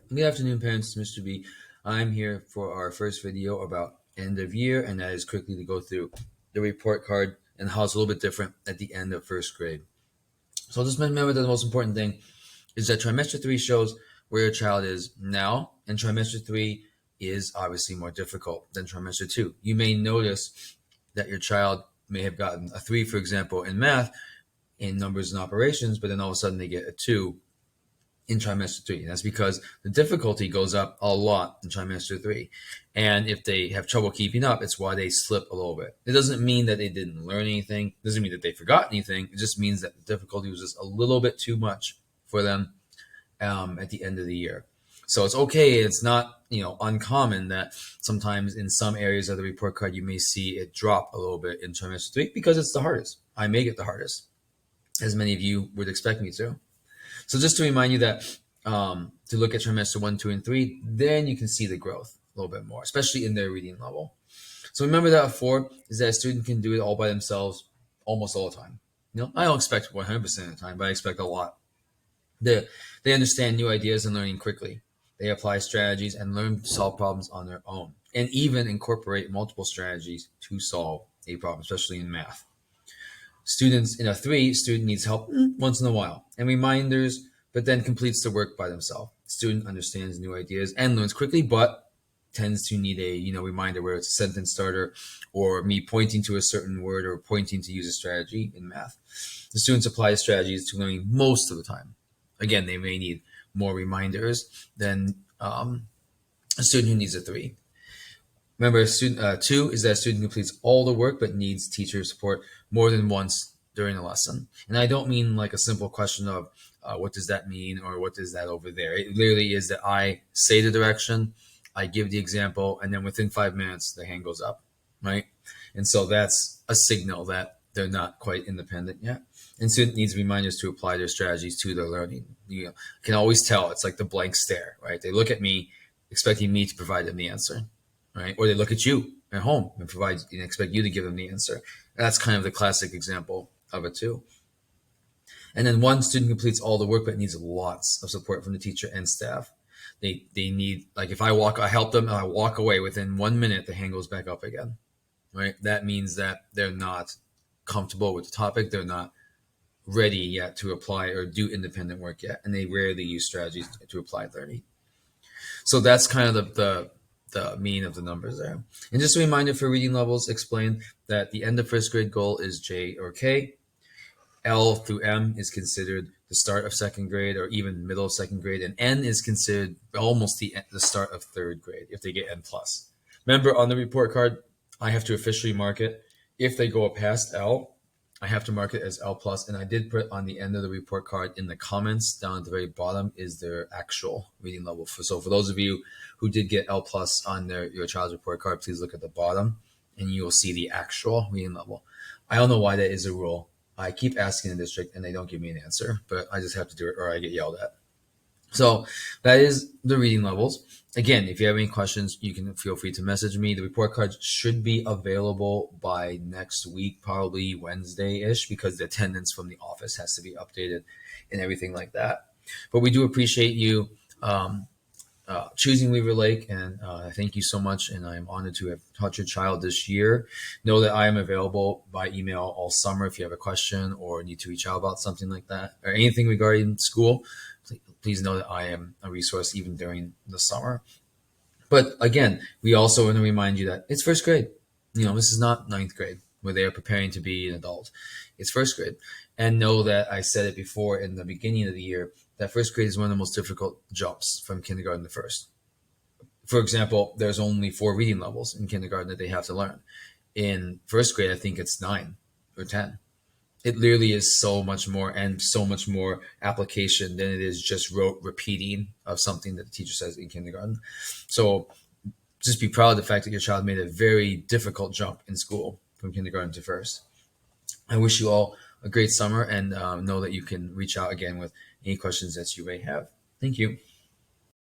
Good afternoon, parents. It's Mr. B. I'm here for our first video about end of year, and that is quickly to go through the report card and how it's a little bit different at the end of first grade. So just remember that the most important thing is that trimester 3 shows where your child is now, and trimester 3 is obviously more difficult than trimester 2. You may notice that your child may have gotten a 3, for example, in math, in numbers and operations, but then all of a sudden they get a 2 in trimester 3. And that's because the difficulty goes up a lot in trimester 3. And if they have trouble keeping up, it's why they slip a little bit. It doesn't mean that they didn't learn anything. It doesn't mean that they forgot anything. It just means that the difficulty was just a little bit too much for them at the end of the year. So it's okay. It's not, uncommon that sometimes in some areas of the report card, you may see it drop a little bit in trimester 3 because it's the hardest. I make it the hardest, as many of you would expect me to. So just to remind you that to look at trimester 1, 2, and 3, then you can see the growth a little bit more, especially in their reading level. So remember that 4 is that a student can do it all by themselves almost all the time. I don't expect 100% of the time, but I expect a lot. They understand new ideas and learning quickly. They apply strategies and learn to solve problems on their own, and even incorporate multiple strategies to solve a problem, especially in math. Students in a 3, student needs help once in a while and reminders, but then completes the work by themselves. Student understands new ideas and learns quickly, but tends to need a reminder, where it's a sentence starter or me pointing to a certain word or pointing to use a strategy in math. The students apply strategies to learning most of the time. Again, they may need more reminders than a student who needs a 3. Remember, student 2 is that a student completes all the work but needs teacher support more than once during a lesson. And I don't mean like a simple question of what does that mean or what is that over there. It literally is that I say the direction, I give the example, and then within 5 minutes the hand goes up, right? And so that's a signal that they're not quite independent yet. And student needs reminders to apply their strategies to their learning. You can always tell. It's like the blank stare, right? They look at me expecting me to provide them the answer. Right? Or they look at you at home and expect you to give them the answer. That's kind of the classic example of it too. And then 1 student completes all the work but needs lots of support from the teacher and staff. They need, like, if I help them and I walk away within 1 minute, the hand goes back up again. Right? That means that they're not comfortable with the topic. They're not ready yet to apply or do independent work yet, and they rarely use strategies to apply learning. So that's kind of the mean of the numbers there. And just a reminder for reading levels, explain that the end of first grade goal is J or K. L through M is considered the start of second grade or even middle of second grade, and N is considered almost the start of third grade if they get N+. Remember, on the report card, I have to officially mark it. If they go past L, I have to mark it as L+, and I did put on the end of the report card in the comments down at the very bottom is their actual reading level. So for those of you who did get L+ on your child's report card, please look at the bottom and you will see the actual reading level. I don't know why that is a rule. I keep asking the district and they don't give me an answer, but I just have to do it or I get yelled at. So that is the reading levels. Again, if you have any questions, you can feel free to message me. The report cards should be available by next week, probably Wednesday-ish, because the attendance from the office has to be updated and everything like that. But we do appreciate you choosing Weaver Lake, and thank you so much. And I'm honored to have taught your child this year. Know that I am available by email all summer if you have a question or need to reach out about something like that or anything regarding school. Please know that I am a resource even during the summer. But again, we also want to remind you that it's first grade. This is not ninth grade where they are preparing to be an adult. It's first grade. And know that I said it before in the beginning of the year that first grade is one of the most difficult jumps from kindergarten to first. For example, there's only 4 reading levels in kindergarten that they have to learn. In first grade, I think it's 9 or 10. It literally is so much more and so much more application than it is just rote repeating of something that the teacher says in kindergarten. So just be proud of the fact that your child made a very difficult jump in school from kindergarten to first. I wish you all a great summer and know that you can reach out again with any questions that you may have. Thank you.